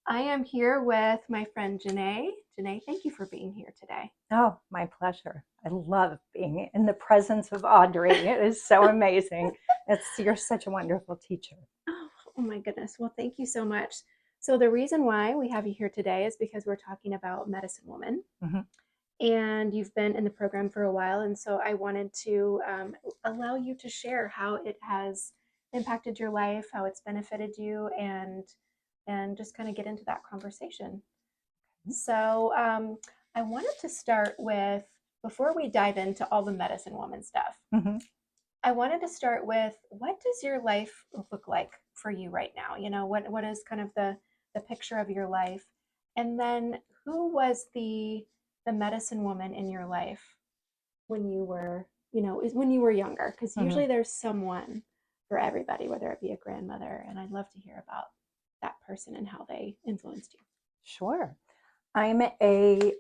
I am here with my friend Jené. Jené, thank you for being here today. Oh, my pleasure. I love being in the presence of Audrey. It is so amazing. You're such a wonderful teacher. Oh my goodness. Well, thank you so much. So, the reason why we have you here today is because we're talking about Medicine Woman, hmm and you've been in the program for a while. And so, I wanted to allow you to share how it has impacted your life, how it's benefited you, and just kind of get into that conversation. So I wanted to start with, before we dive into all the medicine woman stuff, hmm I wanted to start with, what does your life look like for you right now? What is kind of the picture of your life? And then who was the medicine woman in your life when you were, when you were younger? Because hmm usually there's someone for everybody, whether it be a grandmother, and I'd love to hear about that person and how they influenced you. Sure. I'm a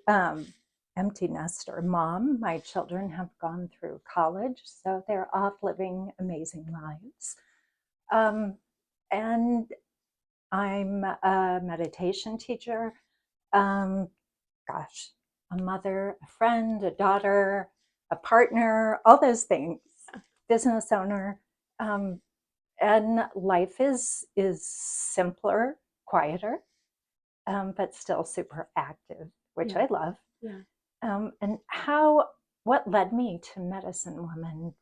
empty nester mom. My children have gone through college, so they're off living amazing lives. Um, and I'm a meditation teacher. Um, gosh, a mother, a friend, a daughter, a partner, all those things, business owner. Um, and life is simpler, quieter, but still super active, which Yeah, I love. yeah. And what led me to Medicine Woman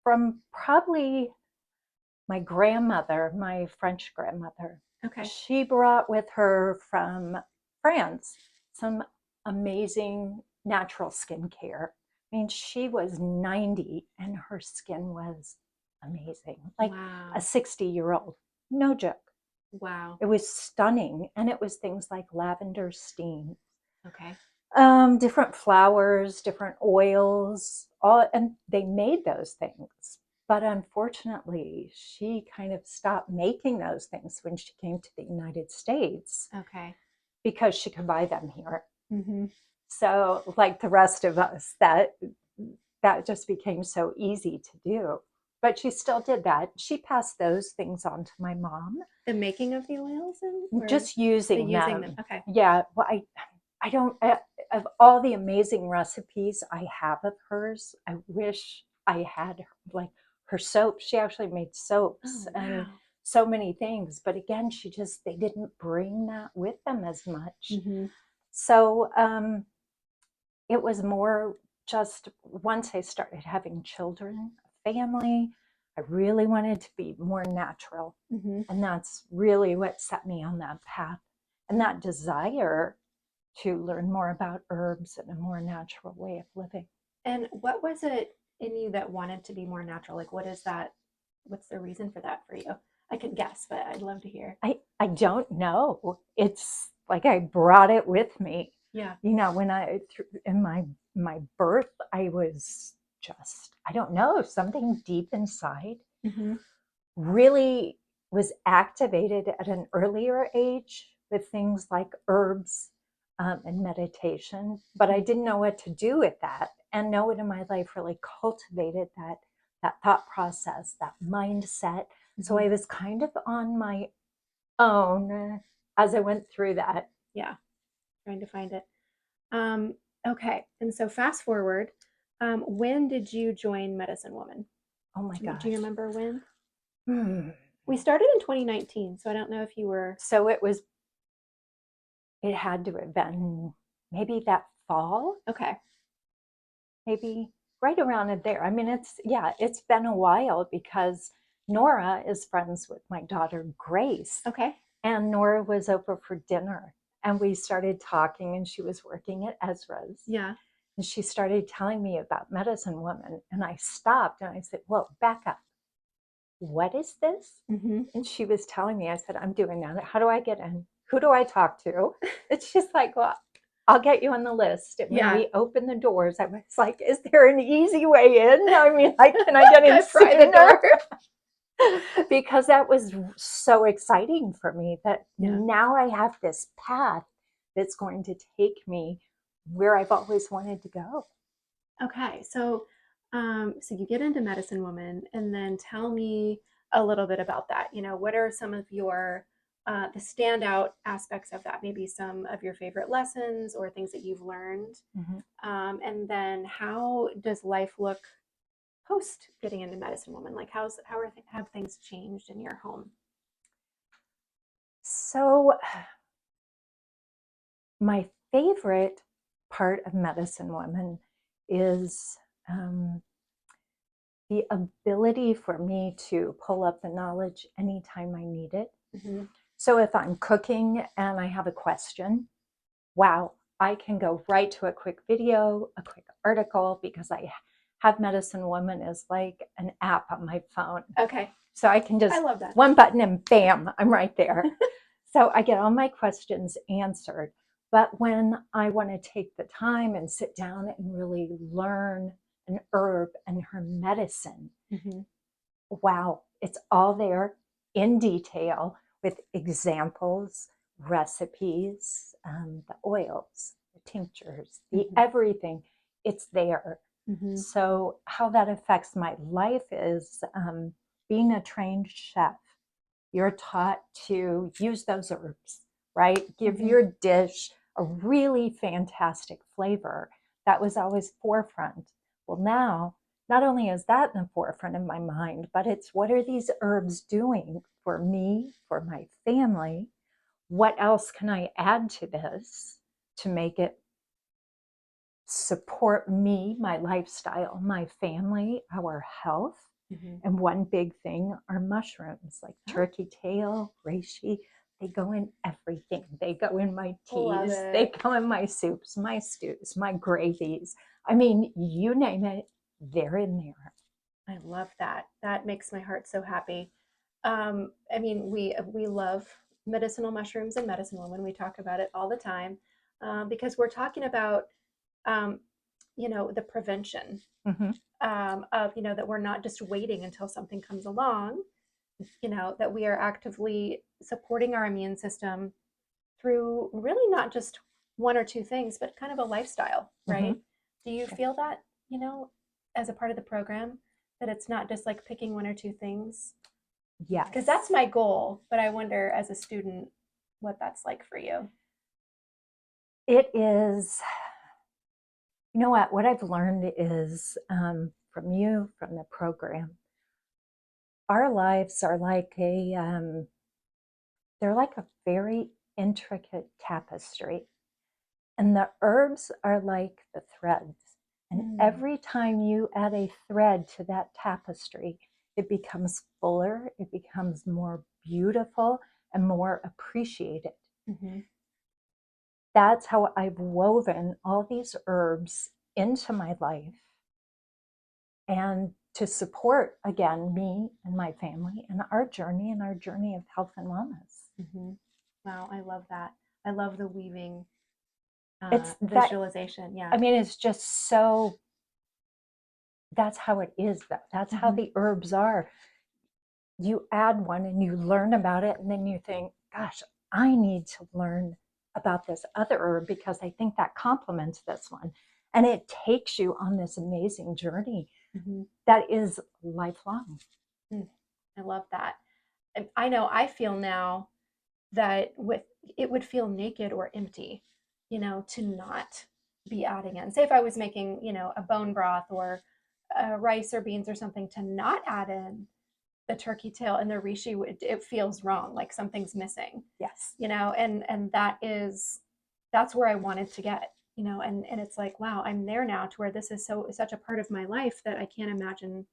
from probably my grandmother, my French grandmother. Okay. She brought with her from France some amazing natural skincare. I mean, she was 90 and her skin was amazing, like a Wow. 60-year-old. No joke. Wow. It was stunning. And it was things like lavender steam, Okay. different flowers, different oils, all, and they made those things. But unfortunately, she kind of stopped making those things when she came to the United States Okay. because she could buy them here. Mm-hmm. So, like the rest of us, that just became so easy to do. But she still did that. She passed those things on to my mom, The making of the oils and or just the using using them. them. Okay. Yeah, well, I don't, of all the amazing recipes I have of hers, I wish I had like her soap. She actually made soaps Oh and wow. so many things. But again, they didn't bring that with them as much. Mm-hmm. So it was more just once I started having children, a family, I really wanted to be more natural. Mm-hmm. And that's really what set me on that path. And that desire to learn more about herbs and a more natural way of living. And what was it in you that wanted to be more natural? Like, what is that? What's the reason for that for you? I could guess, but I'd love to hear. I don't know. It's like I brought it with me. Yeah. You know, in my birth, I was just I don't know, something deep inside Mm-hmm. really was activated at an earlier age with things like herbs and meditation, but I didn't know what to do with that. And no one in my life really cultivated that thought process, that mindset. So Mm-hmm. I was kind of on my own as I went through that. Yeah. Trying to find it. Um, okay. And so fast forward, when did you join Medicine Woman? Oh my Do you gosh. remember when? Hmm. We started in 2019, so I don't know if you were. So it had to have been maybe that fall, Okay. maybe right around in there. I mean, it's been a while because Nora is friends with my daughter Grace, Okay. and Nora was over for dinner, and we started talking, and she was working at Ezra's, Yeah. and she started telling me about Medicine Woman, and I stopped and I said, "Well, back up. What is this?" Mm-hmm. And she was telling me, I said, "I'm doing that. How do I get in? Who do I talk to?" It's just like, well, I'll get you on the list. And when Yeah. we opened the doors, I was like, is there an easy way in? I mean, like, can I get Can in I pry the sooner? door? Because that was so exciting for me that Yeah. now I have this path that's going to take me where I've always wanted to go. Okay. So you get into Medicine Woman, and then tell me a little bit about that. What are some of your the standout aspects of that, maybe some of your favorite lessons or things that you've learned. Mhm. And then how does life look post getting into Medicine Woman? Like have things changed in your home? So, my favorite part of Medicine Woman is um, the ability for me to pull up the knowledge anytime I need it. Mm-hmm. So, if I'm cooking and I have a question, wow, I can go right to a quick video, a quick article, because I have Medicine Woman as like an app on my phone. Okay. So I can I just love that. one button and bam, I'm right there. So I get all my questions answered. But when I want to take the time and sit down and really learn an herb and her medicine, Mm-hmm. wow, it's all there in detail with examples, recipes, the oils, the tinctures, the Mm-hmm. everything. It's there. Mm-hmm. So, how that affects my life is being a trained chef. You're taught to use those herbs, right? Give Mm-hmm. your dish a really fantastic flavor. That was always forefront. Well, now, not only is that in the forefront of my mind, but it's what are these herbs doing for me, for my family? What else can I add to this to make it support me, my lifestyle, my family, our health? Mm-hmm. And one big thing are mushrooms like Oh, turkey tail, reishi. They go in everything. They go in my love teas, they it. go in my soups, my stews, my gravies. I mean, you name it, they're in there. I love that. That makes my heart so happy. I mean, we love medicinal mushrooms and Medicine Woman. We talk about it all the time because we're talking about, um, the prevention Mm-hmm. of, that we're not just waiting until something comes along, that we are actively supporting our immune system through really not just one or two things, but kind of a lifestyle, Mm-hmm. right? Do you feel that, as a part of the program, that it's not just like picking one or two things? Because Yes. that's my goal, but I wonder as a student what that's like for you. It is, you know what I've learned is from you, from the program, our lives are like they're like a very intricate tapestry. And the herbs are like the threads. And Mm, every time you add a thread to that tapestry, it becomes fuller, it becomes more beautiful, and more appreciated. mhm. That's how I've woven all these herbs into my life and to support, again, me and my family and our journey of health and wellness. Mhm. Wow, I love that. I love the weaving It's that, visualization. Yeah. I mean, it's just so, that's how it is, though. That's how Mhm. the herbs are. You add one and you learn about it, and then you think, gosh, I need to learn about this other herb because I think that complements this one. And it takes you on this amazing journey Mhm. that is lifelong. Mm. I love that. And I know I feel now that with it would feel naked or empty, to not be adding in. Say if I was making, a bone broth or rice or beans or something, to not add in the turkey tail and the reishi, it feels wrong, like something's missing, Yes. and that's where I wanted to get, and it's like, wow, I'm there now to where this is such a part of my life that I can't imagine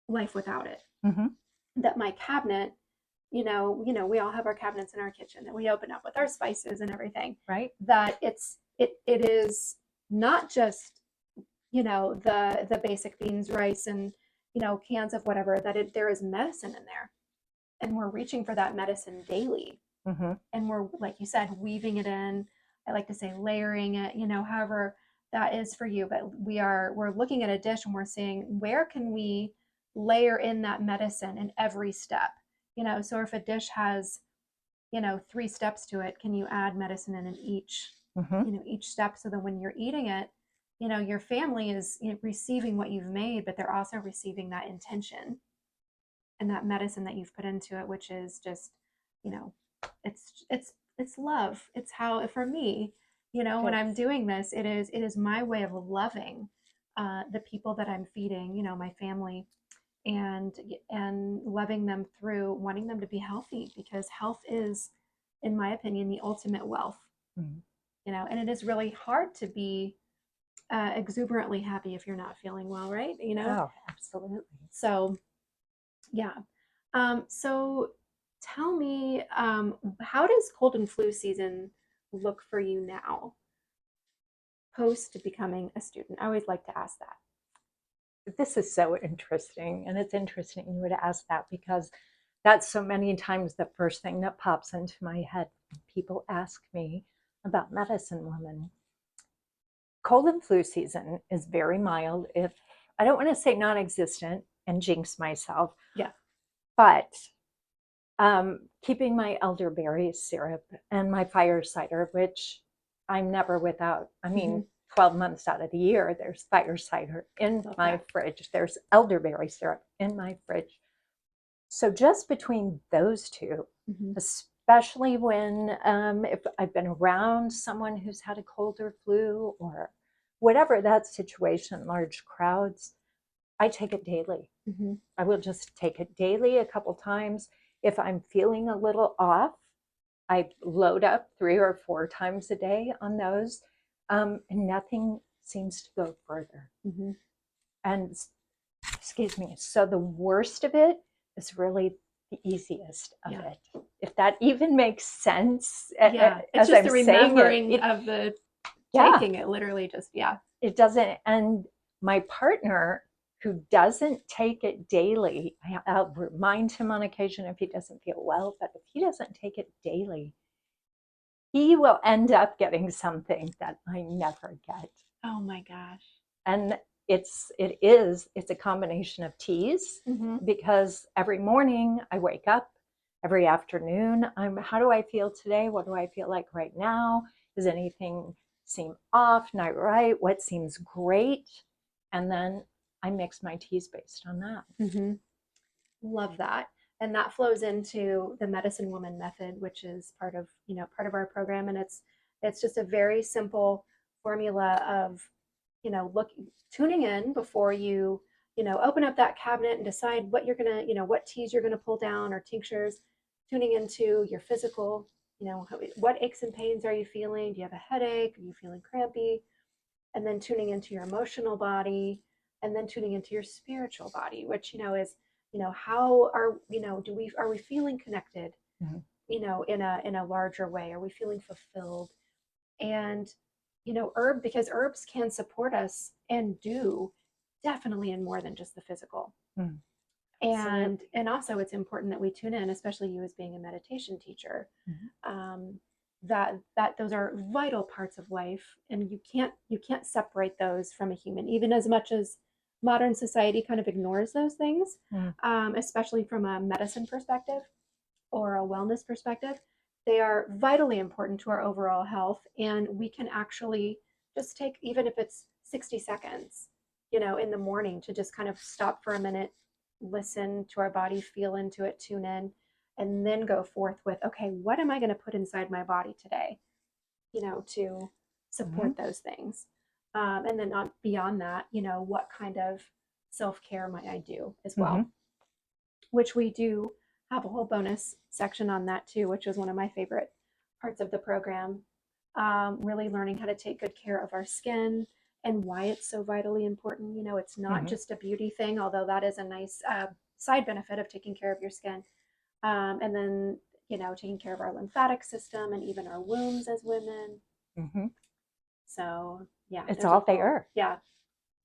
life without it. Mm-hmm. That my cabinet, we all have our cabinets in our kitchen that we open up with our spices and everything. Right. That it is not just, the basic beans, rice, and cans of whatever. That there is medicine in there, and we're reaching for that medicine daily, Mm-hmm. and we're, like you said, weaving it in. I like to say layering it, however that is for you. But we're looking at a dish and we're seeing where can we layer in that medicine in every step. So if a dish has, three steps to it, can you add medicine in each, Mm-hmm. each step, so that when you're eating it, your family is, receiving what you've made, but they're also receiving that intention and that medicine that you've put into it, which is just, you know it's love. It's how, for me, when I'm It's doing this, it is my way of loving the people that I'm feeding, my family, and loving them through wanting them to be healthy, because health is, in my opinion, the ultimate wealth. mm, And it is really hard to be exuberantly happy if you're not feeling well, right? oh, absolutely. So yeah. So tell me, how does cold and flu season look for you now, post becoming a student? I always like to ask that. This is so interesting. And it's interesting you would ask that because that's so many times the first thing that pops into my head when people ask me about medicine women. Cold and flu season is very mild, if I don't want to say non-existent and jinx myself, Yeah. but keeping my elderberry syrup and my fire cider, which I'm never without. I mean, Hmm. 12 months out of the year, there's fire cider in Love my that. fridge. There's elderberry syrup in my fridge. So just between those two, Hmm. especially when if I've been around someone who's had a cold or flu or whatever that situation, large crowds, I take it daily. Hmm. I will just take it daily a couple times. If I'm feeling a little off, I load up 3 or 4 times a day on those, and nothing seems to go further. Hmm. And excuse me, so the worst of it is really the easiest of Yeah. it. If that even makes sense Yeah. It's as just I'm the saying it, remembering of the yeah, taking it, literally, just, yeah. it doesn't. And my partner, who doesn't take it daily, I'll remind him on occasion if he doesn't feel well, but if he doesn't take it daily, he will end up getting something that I never get. Oh my gosh. And it's a combination of teas, Hmm. because every morning I wake up, every afternoon I'm, how do I feel today? What do I feel like right now? Does anything seem off, not right? What seems great? And then I mix my teas based on that. Hmm. Love that. And that flows into the medicine woman method, which is part of our program. And it's just a very simple formula of, look, tuning in before you, open up that cabinet and decide what you're gonna, what teas you're gonna pull down, or tinctures, tuning into your physical, what aches and pains are you feeling? Do you have a headache? Are you feeling crampy? And then tuning into your emotional body, and then tuning into your spiritual body, which, is, how are, are we feeling connected, Mhm. in a larger way? Are we feeling fulfilled? And, because herbs can support us, and do, definitely, in more than just the physical. Mm, And also, it's important that we tune in, especially you as being a meditation teacher, mhm. um, that those are vital parts of life, and you can't separate those from a human, even as much as modern society kind of ignores those things, Mm, especially from a medicine perspective or a wellness perspective. They are vitally important to our overall health, and we can actually just take, even if it's 60 seconds, in the morning, to just kind of stop for a minute, listen to our body, feel into it, tune in, and then go forth with, okay, what am I going to put inside my body today, to mhm, support those things. And then, not beyond that, what kind of self care might I do as well, mhm, which we do have a whole bonus section on that too, which is one of my favorite parts of the program. Really learning how to take good care of our skin, and why it's so vitally important. It's not mhm, just a beauty thing, although that is a nice side benefit of taking care of your skin. And then, taking care of our lymphatic system, and even our wombs as women. mhm. So, yeah, It's there's a all whole, there. yeah,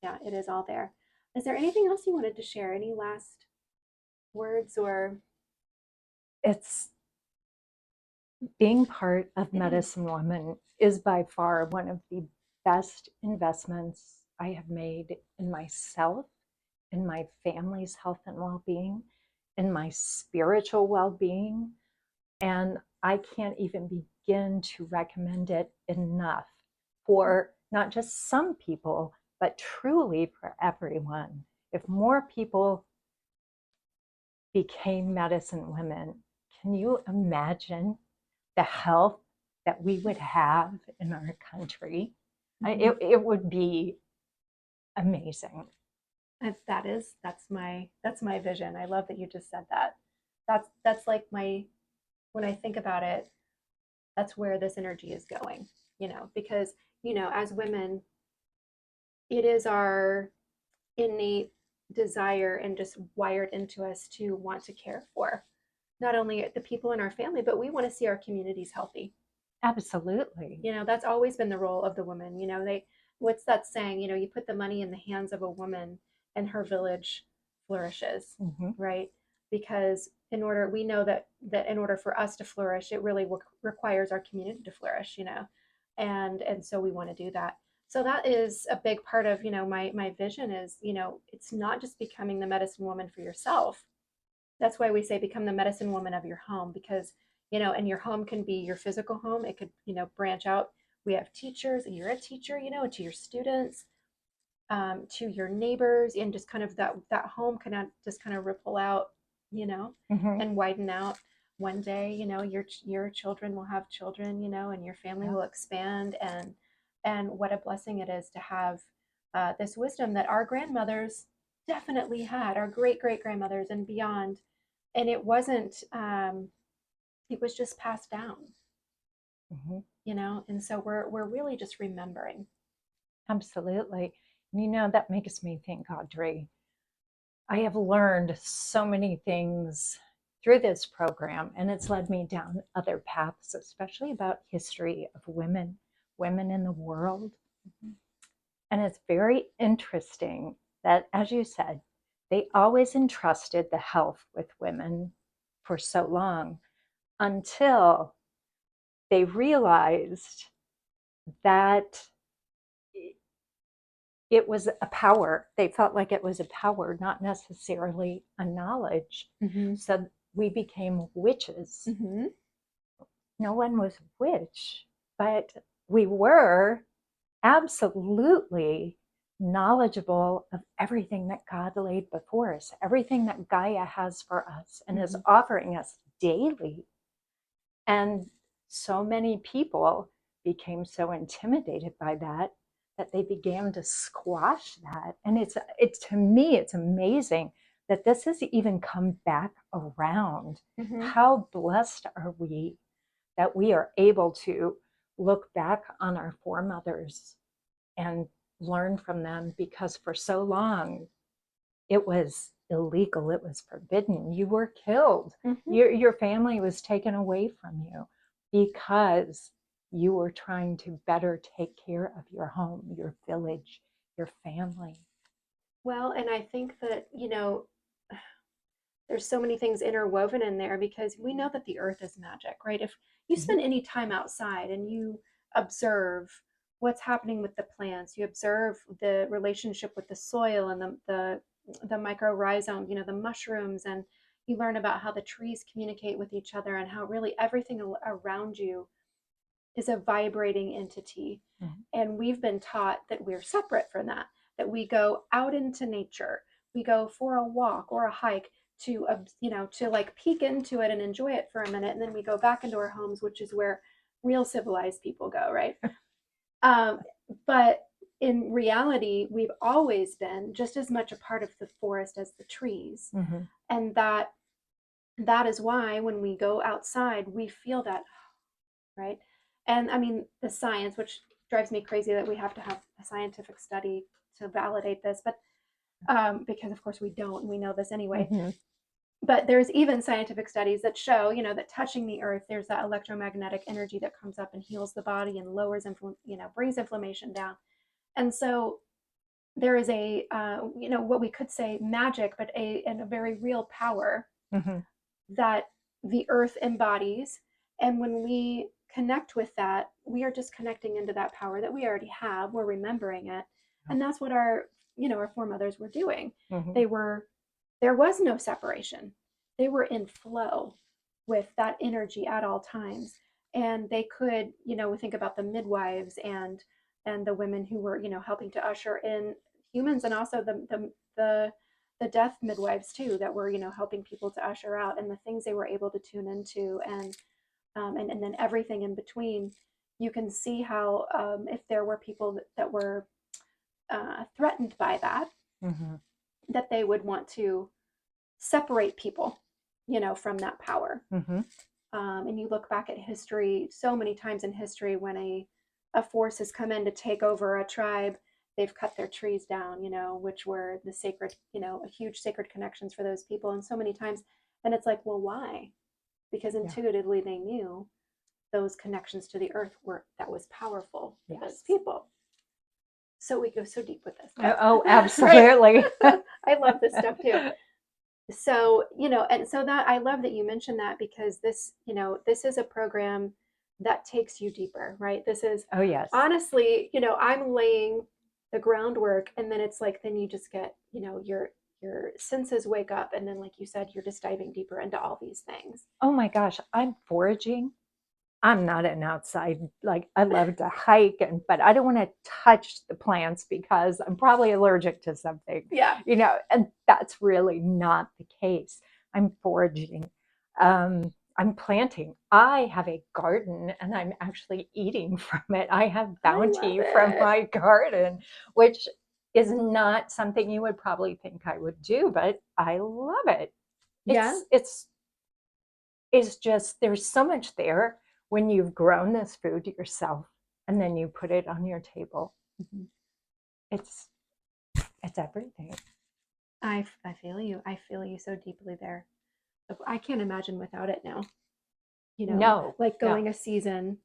yeah, it is all there. Is there anything else you wanted to share? Any last words or? It's being part of Medicine Woman is by far one of the best investments I have made in myself, in my family's health and well being, in my spiritual well being. And I can't even begin to recommend it enough for not just some people, but truly for everyone. If more people became medicine women, can you imagine the health that we would have in our country, Mm-hmm. it would be amazing. That's my vision. I love that you just said that. That's like my, when I think about it, that's where this energy is going, because, as women, it is our innate desire and just wired into us to want to care for not only the people in our family, but we want to see our communities healthy. Absolutely. That's always been the role of the woman. What's that saying? You put the money in the hands of a woman and her village flourishes, Mm-hmm. right? Because we know that in order for us to flourish, it really requires our community to flourish, and so we want to do that. So that is a big part of, my vision is, it's not just becoming the medicine woman for yourself. That's why we say become the medicine woman of your home, because and your home can be your physical home. It could branch out. We have teachers, and you're a teacher, to your students, to your neighbors, and just kind of that home can just kind of ripple out, Mm-hmm. and widen out. One day, your children will have children, and your family Yeah. will expand. And what a blessing it is to have this wisdom that our grandmothers definitely had, our great great grandmothers and beyond. And it wasn't, it was just passed down, Mm-hmm. and so we're really just remembering. Absolutely. That makes me think, Audrey, I have learned so many things through this program, and it's led me down other paths, especially about history of women in the world. Mm-hmm. And it's very interesting that, as you said, they always entrusted the health with women for so long until they realized that it was a power. They felt like it was a power, not necessarily a knowledge. Mm-hmm. So we became witches. Mm-hmm. No one was a witch, but we were absolutely knowledgeable of everything that God laid before us, everything that Gaia has for us and is Mm-hmm. offering us daily. And so many people became so intimidated by that that they began to squash that. And it's to me, it's amazing that this has even come back around. Mm-hmm. How blessed are we that we are able to look back on our foremothers and learn from them, because for so long it was illegal, it was forbidden, you were killed, Mm-hmm. your family was taken away from you because you were trying to better take care of your home, your village, your family. Well, and I think that, there's so many things interwoven in there, because we know that the earth is magic, right? If you Mm-hmm. spend any time outside and you observe what's happening with the plants, you observe the relationship with the soil and the mycorrhizome, the mushrooms, and you learn about how the trees communicate with each other and how really everything around you is a vibrating entity. Mm-hmm. And we've been taught that we're separate from that we go out into nature, we go for a walk or a hike to, to like peek into it and enjoy it for a minute. And then we go back into our homes, which is where real civilized people go, right? Um, but in reality, we've always been just as much a part of the forest as the trees. Mm-hmm. And that is why when we go outside, we feel that, right? And I mean, the science, which drives me crazy that we have to have a scientific study to validate this, but because of course we don't, we know this anyway. Mm-hmm. But there's even scientific studies that show, that touching the earth, there's that electromagnetic energy that comes up and heals the body and lowers, brings inflammation down. And so there is a, what we could say magic, but and a very real power Mm-hmm. that the earth embodies. And when we connect with that, we are just connecting into that power that we already have. We're remembering it. And that's what our foremothers were doing. Mm-hmm. There was no separation. They were in flow with that energy at all times. And they could, we think about the midwives and the women who were, helping to usher in humans, and also the death midwives too, that were, helping people to usher out, and the things they were able to tune into. And and then everything in between, you can see how if there were people that were threatened by that, Mm-hmm. that they would want to separate people, from that power. Mm-hmm. And you look back at history, so many times in history when a force has come in to take over a tribe, they've cut their trees down, which were the sacred, huge sacred connections for those people. And so many times, and it's like, well, why? Because Yeah. intuitively they knew those connections to the earth were that was powerful for those Yes. people. So we go so deep with this. Oh, absolutely. I love this stuff too. So, and so that I love that you mentioned that, because this is a program that takes you deeper, right? This is Oh, yes. honestly, I'm laying the groundwork, and then it's like, then you just get, your senses wake up, and then, like you said, you're just diving deeper into all these things. Oh my gosh, I'm foraging. I'm not an outside, like I love to hike, but I don't want to touch the plants because I'm probably allergic to something, Yeah. and that's really not the case. I'm foraging. I'm planting. I have a garden and I'm actually eating from it. I have I love bounty from it. my garden, which is not something you would probably think I would do, but I love it. Yeah. It's just there's so much there when you've grown this food yourself and then you put it on your table. Mhm. It's it's everything. I feel you. I feel you so deeply there. I can't imagine without it now. No, Like no. going a season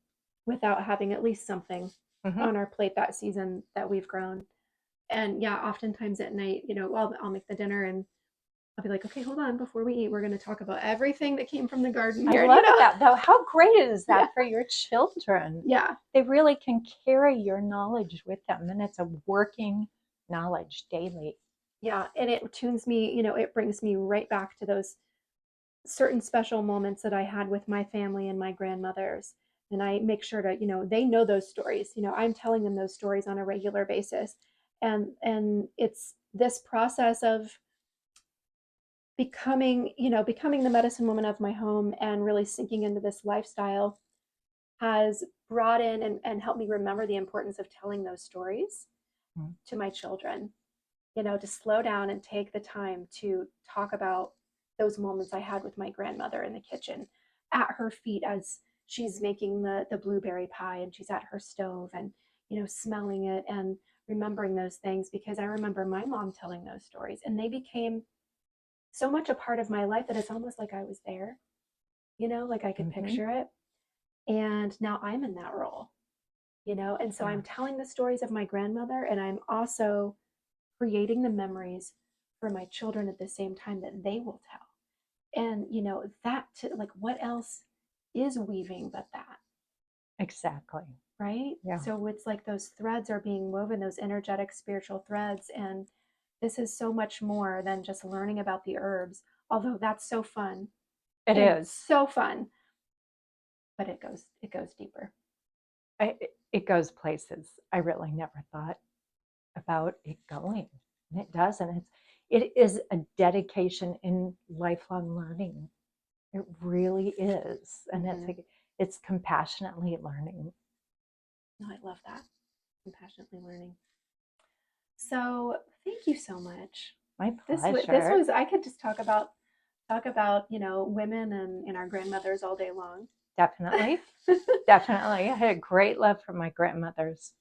without having at least something Hmm. on our plate that season that we've grown. And yeah, oftentimes at night, I'll make the dinner, and I'll be like, okay, hold on, before we eat, we're going to talk about everything that came from the garden I here. love that though. How great is Yeah, that for your children? yeah, They really can carry your knowledge with them and it's a working knowledge daily. yeah. And it tunes me, it brings me right back to those certain special moments that I had with my family and my grandmothers. And I make sure to, they know those stories. I'm telling them those stories on a regular basis. And it's this process of becoming the medicine woman of my home and really sinking into this lifestyle has brought in and helped me remember the importance of telling those stories Mm. to my children, to slow down and take the time to talk about those moments I had with my grandmother in the kitchen at her feet as she's making the blueberry pie, and she's at her stove, and smelling it and remembering those things, because I remember my mom telling those stories, and they became so much a part of my life that it's almost like I was there, like I could Mm-hmm. picture it. And now I'm in that role, and so Yeah. I'm telling the stories of my grandmother, and I'm also creating the memories for my children at the same time that they will tell. And, like, what else is weaving but that? Exactly. Right? Yeah. So it's like those threads are being woven, those energetic spiritual threads. And this is so much more than just learning about the herbs, although that's so fun It and is. so fun, but it goes deeper. It goes places I really never thought about it going. And it does. And it is a dedication in lifelong learning. It really is. And Mm-hmm. it's compassionately learning. No, I love that. Compassionately learning. So thank you so much. My This was pleasure. I could just talk about women and our grandmothers all day long. Definitely. Definitely. I had a great love for my grandmothers.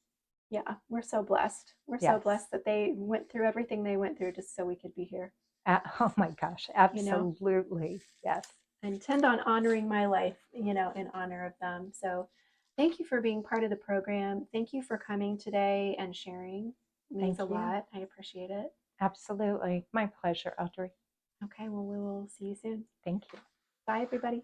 Yeah, we're so blessed. We're so Yes. blessed that they went through everything they went through just so we could be here. Oh my gosh. You know, Absolutely. Yes. I intend on honoring my life, in honor of them. So, thank you for being part of the program. Thank you for coming today and sharing. It means a Thank you. lot. I appreciate it. Absolutely. My pleasure, Audrey. Okay, well, we will see you soon. Thank you. Bye, everybody.